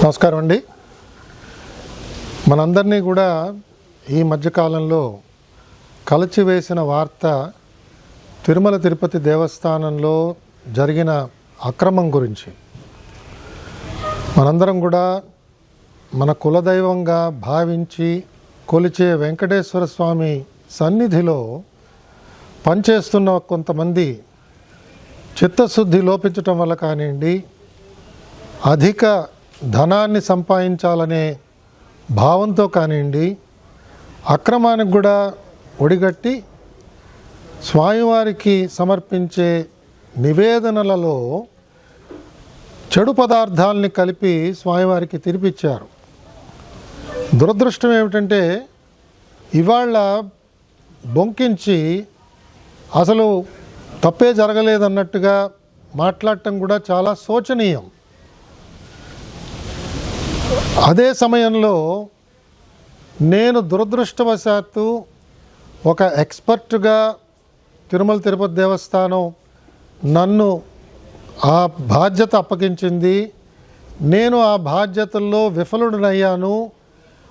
నమస్కారం అండి. మనందరినీ కూడా ఈ మధ్యకాలంలో కలచివేసిన వార్త తిరుమల తిరుపతి దేవస్థానంలో జరిగిన అక్రమం గురించి. మనందరం కూడా మన కులదైవంగా భావించి కొలిచే వెంకటేశ్వర స్వామి సన్నిధిలో పనిచేస్తున్న కొంతమంది చిత్తశుద్ధి లోపించటం వల్ల కానివ్వండి, అధిక ధనాన్ని సంపాదించాలనే భావంతో కానివ్వండి, అక్రమానికి కూడా ఒడిగట్టి స్వామివారికి సమర్పించే నివేదనలలో చెడు పదార్థాలని కలిపి స్వామివారికి తినిపించారు. దురదృష్టం ఏమిటంటే ఇవాళ బొంకించి అసలు తప్పే జరగలేదన్నట్టుగా మాట్లాడటం కూడా చాలా శోచనీయం. అదే సమయంలో నేను దురదృష్టవశాత్తు ఒక ఎక్స్పర్ట్గా తిరుమల తిరుపతి దేవస్థానం నన్ను ఆ బాధ్యత అప్పగించింది, నేను ఆ బాధ్యతల్లో విఫలుడనయ్యాను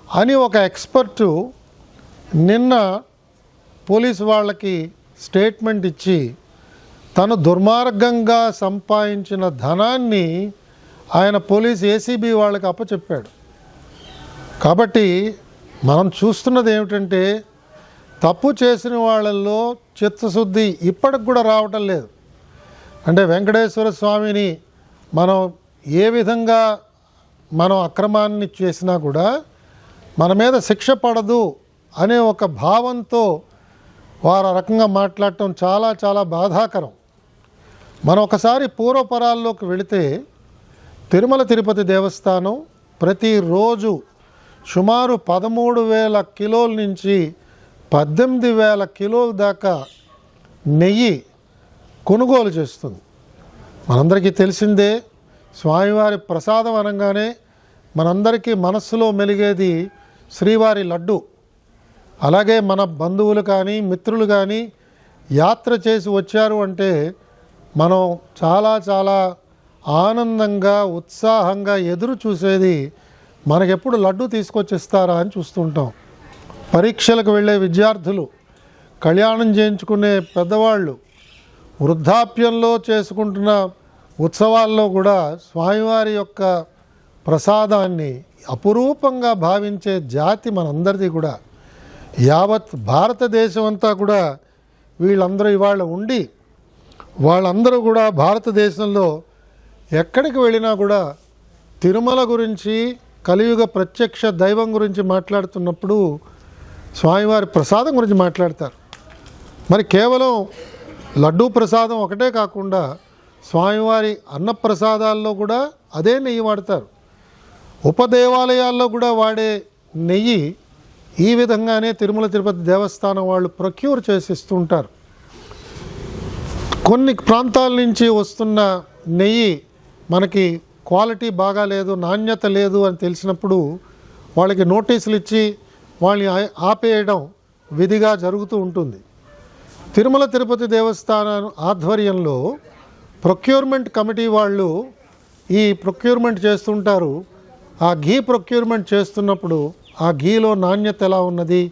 అని ఒక ఎక్స్పర్టు నిన్న పోలీసు వాళ్ళకి స్టేట్మెంట్ ఇచ్చి తను దుర్మార్గంగా సంపాదించిన ధనాన్ని ఆయన పోలీస్ ఏసీబీ వాళ్ళకి అప్పచెప్పాడు. కాబట్టి మనం చూస్తున్నది ఏమిటంటే తప్పు చేసిన వాళ్ళల్లో చిత్తశుద్ధి ఇప్పటికి కూడా రావటం లేదు. అంటే వెంకటేశ్వర స్వామిని మనం ఏ విధంగా మనం అక్రమాన్ని చేసినా కూడా మన మీద శిక్ష పడదు అనే ఒక భావంతో వారు ఆ రకంగా మాట్లాడటం చాలా చాలా బాధాకరం. మనం ఒకసారి పూర్వపరాల్లోకి వెళితే తిరుమల తిరుపతి దేవస్థానం ప్రతిరోజు సుమారు 13,000 కిలోల నుంచి 18,000 కిలోల దాకా నెయ్యి కొనుగోలు చేస్తుంది. మనందరికీ తెలిసిందే, స్వామివారి ప్రసాదం అనగానే మనందరికీ మనస్సులో మెలిగేది శ్రీవారి లడ్డు. అలాగే మన బంధువులు కానీ మిత్రులు కానీ యాత్ర చేసి వచ్చారు అంటే మనం చాలా చాలా ఆనందంగా ఉత్సాహంగా ఎదురు చూసేది మనకెప్పుడు లడ్డు తీసుకొచ్చిస్తారా అని చూస్తుంటాం. పరీక్షలకు వెళ్ళే విద్యార్థులు, కళ్యాణం చేయించుకునే పెద్దవాళ్ళు, వృద్ధాప్యంలో చేసుకుంటున్న ఉత్సవాల్లో కూడా స్వామివారి యొక్క ప్రసాదాన్ని అపురూపంగా భావించే జాతి మనందరిది కూడా. యావత్ భారతదేశం అంతా కూడా వీళ్ళందరూ ఇవాళ ఉండి వాళ్ళందరూ కూడా భారతదేశంలో ఎక్కడికి వెళ్ళినా కూడా తిరుమల గురించి, కలియుగ ప్రత్యక్ష దైవం గురించి మాట్లాడుతున్నప్పుడు స్వామివారి ప్రసాదం గురించి మాట్లాడతారు. మరి కేవలం లడ్డూ ప్రసాదం ఒకటే కాకుండా స్వామివారి అన్నప్రసాదాల్లో కూడా అదే నెయ్యి వాడతారు. ఉపదేవాలయాల్లో కూడా వాడే నెయ్యి ఈ విధంగానే తిరుమల తిరుపతి దేవస్థానం వాళ్ళు ప్రొక్యూర్ చేసి ఇస్తుంటారు. కొన్ని ప్రాంతాల నుంచి వస్తున్న నెయ్యి మనకి క్వాలిటీ బాగా లేదు, నాణ్యత లేదు అని తెలిసినప్పుడు వాళ్ళకి నోటీసులు ఇచ్చి వాళ్ళని ఆపేయడం విధిగా జరుగుతూ ఉంటుంది. తిరుమల తిరుపతి దేవస్థానం ఆధ్వర్యంలో ప్రొక్యూర్మెంట్ కమిటీ వాళ్ళు ఈ ప్రొక్యూర్మెంట్ చేస్తుంటారు. ఆ ఘీ ప్రొక్యూర్మెంట్ చేస్తున్నప్పుడు ఆ ఘీలో నాణ్యత ఎలా ఉన్నది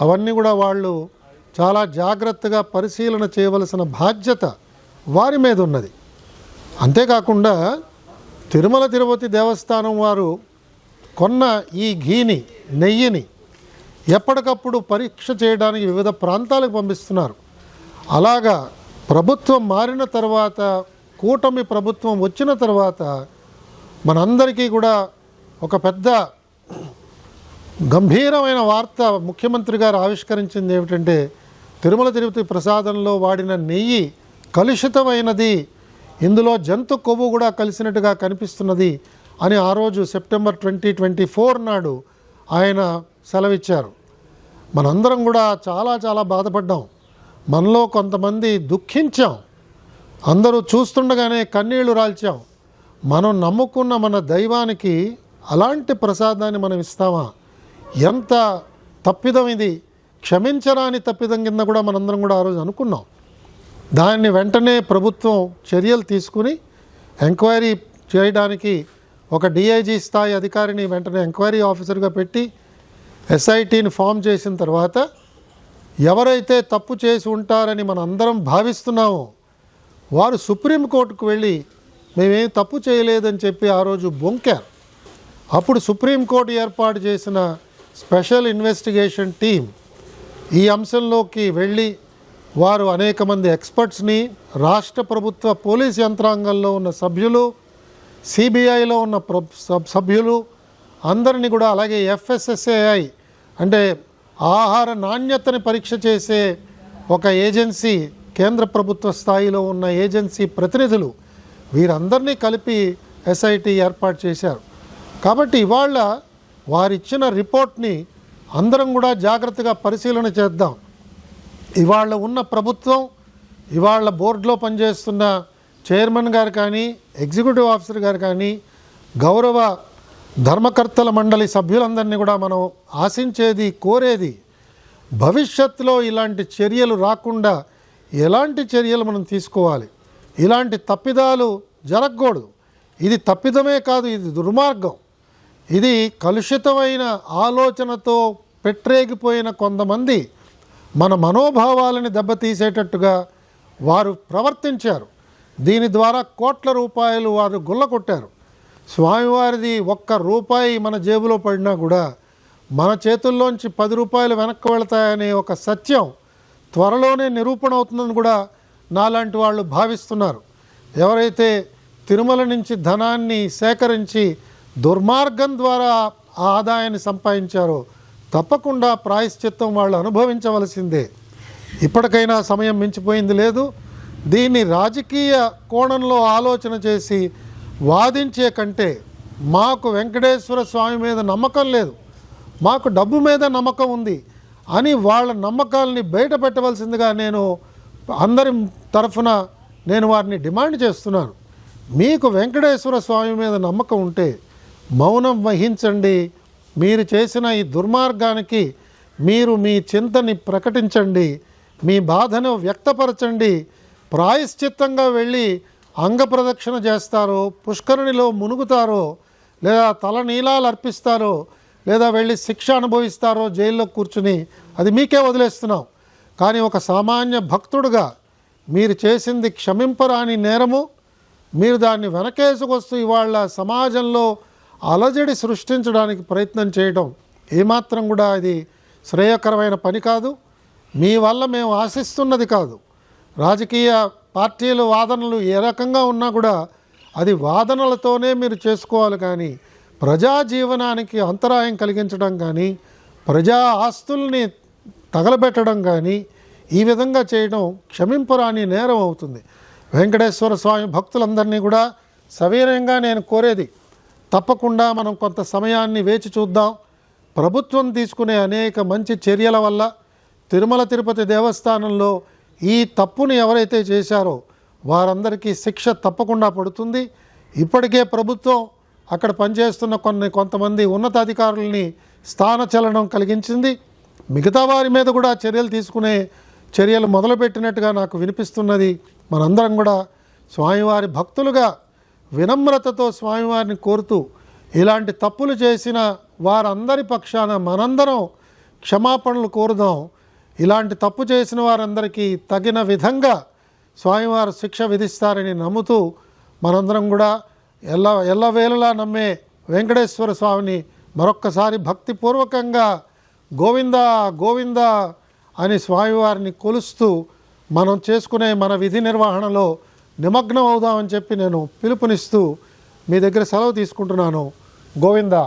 అవన్నీ కూడా వాళ్ళు చాలా జాగ్రత్తగా పరిశీలన చేయవలసిన బాధ్యత వారి మీద ఉన్నది. అంతేకాకుండా తిరుమల తిరుపతి దేవస్థానం వారు కొన్న ఈ ఘీని, నెయ్యిని ఎప్పటికప్పుడు పరీక్ష చేయడానికి వివిధ ప్రాంతాలకు పంపిస్తున్నారు. అలాగా ప్రభుత్వం మారిన తర్వాత, కూటమి ప్రభుత్వం వచ్చిన తర్వాత మనందరికీ కూడా ఒక పెద్ద గంభీరమైన వార్త ముఖ్యమంత్రి గారు ఆవిష్కరించింది ఏమిటంటే తిరుమల తిరుపతి ప్రసాదంలో వాడిన నెయ్యి కలుషితమైనది, ఇందులో జంతు కొవ్వు కూడా కలిసినట్టుగా కనిపిస్తున్నది అని ఆ రోజు సెప్టెంబర్ 2024 నాడు ఆయన సెలవిచ్చారు. మనందరం కూడా చాలా చాలా బాధపడ్డాం. మనలో కొంతమంది దుఃఖించాం. అందరూ చూస్తుండగానే కన్నీళ్లు రాల్చాం. మనం నమ్ముకున్న మన దైవానికి అలాంటి ప్రసాదాన్ని మనం ఇస్తామా? ఎంత తప్పిదం ఇది! క్షమించరాని తప్పిదం కింద కూడా మనందరం కూడా ఆ రోజు అనుకున్నాం. దాన్ని వెంటనే ప్రభుత్వం చర్యలు తీసుకుని ఎంక్వైరీ చేయడానికి ఒక డిఐజీ స్థాయి అధికారిని వెంటనే ఎంక్వైరీ ఆఫీసర్గా పెట్టి ఎస్ఐటీని ఫామ్ చేసిన తర్వాత ఎవరైతే తప్పు చేసి ఉంటారని మనం అందరం భావిస్తున్నామో వారు సుప్రీంకోర్టుకు వెళ్ళి మేమేం తప్పు చేయలేదని చెప్పి ఆ రోజు బొంకారు. అప్పుడు సుప్రీంకోర్టు ఏర్పాటు చేసిన స్పెషల్ ఇన్వెస్టిగేషన్ టీం ఈ అంశంలోకి వెళ్ళి వారు అనేక మంది ఎక్స్పర్ట్స్ని, రాష్ట్ర ప్రభుత్వ పోలీస్ యంత్రాంగంలో ఉన్న సభ్యులు, సిబిఐలో ఉన్న సభ్యులు అందరినీ కూడా, అలాగే FSSAI అంటే ఆహార నాణ్యతని పరీక్ష చేసే ఒక ఏజెన్సీ, కేంద్ర ప్రభుత్వ స్థాయిలో ఉన్న ఏజెన్సీ ప్రతినిధులు, వీరందరినీ కలిపి SIT ఏర్పాటు చేశారు. కాబట్టి ఇవాళ వారిచ్చిన రిపోర్ట్ని అందరం కూడా జాగ్రత్తగా పరిశీలన చేద్దాం. ఇవాళ ఉన్న ప్రభుత్వం, ఇవాళ బోర్డులో పనిచేస్తున్న చైర్మన్ గారు కానీ, ఎగ్జిక్యూటివ్ ఆఫీసర్ గారు కానీ, గౌరవ ధర్మకర్తల మండలి సభ్యులందరినీ కూడా మనం ఆశించేది, కోరేది, భవిష్యత్తులో ఇలాంటి చర్యలు రాకుండా ఎలాంటి చర్యలు మనం తీసుకోవాలి. ఇలాంటి తప్పిదాలు జరగకూడదు. ఇది తప్పిదమే కాదు, ఇది దుర్మార్గం. ఇది కలుషితమైన ఆలోచనతో పెట్టరేగిపోయిన కొంతమంది మన మనోభావాలని దెబ్బతీసేటట్టుగా వారు ప్రవర్తించారు. దీని ద్వారా కోట్ల రూపాయలు వారు గుల్లకొట్టారు. స్వామివారిది ఒక్క రూపాయి మన జేబులో పడినా కూడా మన చేతుల్లోంచి 10 రూపాయలు వెనక్కి వెళతాయనే ఒక సత్యం త్వరలోనే నిరూపణ అవుతుందని కూడా నాలాంటి వాళ్ళు భావిస్తున్నారు. ఎవరైతే తిరుమల నుంచి ధనాన్ని సేకరించి దుర్మార్గం ద్వారా ఆ ఆదాయాన్ని సంపాదించారో తప్పకుండా ప్రాయశ్చిత్తం వాళ్ళు అనుభవించవలసిందే. ఇప్పటికైనా సమయం మించిపోయింది లేదు. దీన్ని రాజకీయ కోణంలో ఆలోచన చేసి వాదించే కంటే మాకు వెంకటేశ్వర స్వామి మీద నమ్మకం లేదు, మాకు డబ్బు మీద నమ్మకం ఉంది అని వాళ్ళ నమ్మకాలని బయట పెట్టవలసిందిగా నేను అందరి తరఫున నేను వారిని డిమాండ్ చేస్తున్నాను. మీకు వెంకటేశ్వర స్వామి మీద నమ్మకం ఉంటే మౌనం వహించండి. మీరు చేసిన ఈ దుర్మార్గానికి మీరు మీ చింతని ప్రకటించండి, మీ బాధను వ్యక్తపరచండి. ప్రాయశ్చిత్తంగా వెళ్ళి అంగప్రదక్షిణ చేస్తారో, పుష్కరిణిలో మునుగుతారో, లేదా తల నీలాలు అర్పిస్తారో, లేదా వెళ్ళి శిక్ష అనుభవిస్తారో జైల్లో కూర్చుని, అది మీకే వదిలేస్తున్నాం. కానీ ఒక సామాన్య భక్తుడుగా మీరు చేసింది క్షమింపరాని నేరము. మీరు దాన్ని వెనకేసుకొస్తూ ఇవాళ సమాజంలో అలజడి సృష్టించడానికి ప్రయత్నం చేయడం ఏమాత్రం కూడా ఇది శ్రేయకరమైన పని కాదు. మీ వల్ల మేము ఆశిస్తున్నది కాదు. రాజకీయ పార్టీలు వాదనలు ఏ రకంగా ఉన్నా కూడా అది వాదనలతోనే మీరు చేసుకోవాలి. కానీ ప్రజా జీవనానికి అంతరాయం కలిగించడం కానీ, ప్రజా ఆస్తుల్ని తగలబెట్టడం కానీ ఈ విధంగా చేయడం క్షమింపరాని నేరం అవుతుంది. వెంకటేశ్వర స్వామి భక్తులందరినీ కూడా సవినయంగా నేను కోరేది, తప్పకుండా మనం కొంత సమయాన్ని వేచి చూద్దాం. ప్రభుత్వం తీసుకునే అనేక మంచి చర్యల వల్ల తిరుమల తిరుపతి దేవస్థానంలో ఈ తప్పుని ఎవరైతే చేశారో వారందరికీ శిక్ష తప్పకుండా పడుతుంది. ఇప్పటికే ప్రభుత్వం అక్కడ పనిచేస్తున్న కొంతమంది ఉన్నతాధికారుల్ని స్థానచలనం కలిగించింది. మిగతా వారి మీద కూడా చర్యలు మొదలుపెట్టినట్టుగా నాకు వినిపిస్తున్నది. మనందరం కూడా స్వామివారి భక్తులుగా వినమ్రతతో స్వామివారిని కోరుతూ ఇలాంటి తప్పులు చేసిన వారందరి పక్షాన మనందరం క్షమాపణలు కోరుదాం. ఇలాంటి తప్పు చేసిన వారందరికీ తగిన విధంగా స్వామివారు శిక్ష విధిస్తారని నమ్ముతూ మనందరం కూడా ఎల్లవేళలా నమ్మే వెంకటేశ్వర స్వామిని మరొక్కసారి భక్తిపూర్వకంగా గోవిందా గోవిందా అని స్వామివారిని కొలుస్తూ మనం చేసుకునే మన విధి నిర్వహణలో నిమగ్నం అవుదామని చెప్పి నేను పిలుపునిస్తూ మీ దగ్గర సెలవు తీసుకుంటున్నాను. గోవిందా.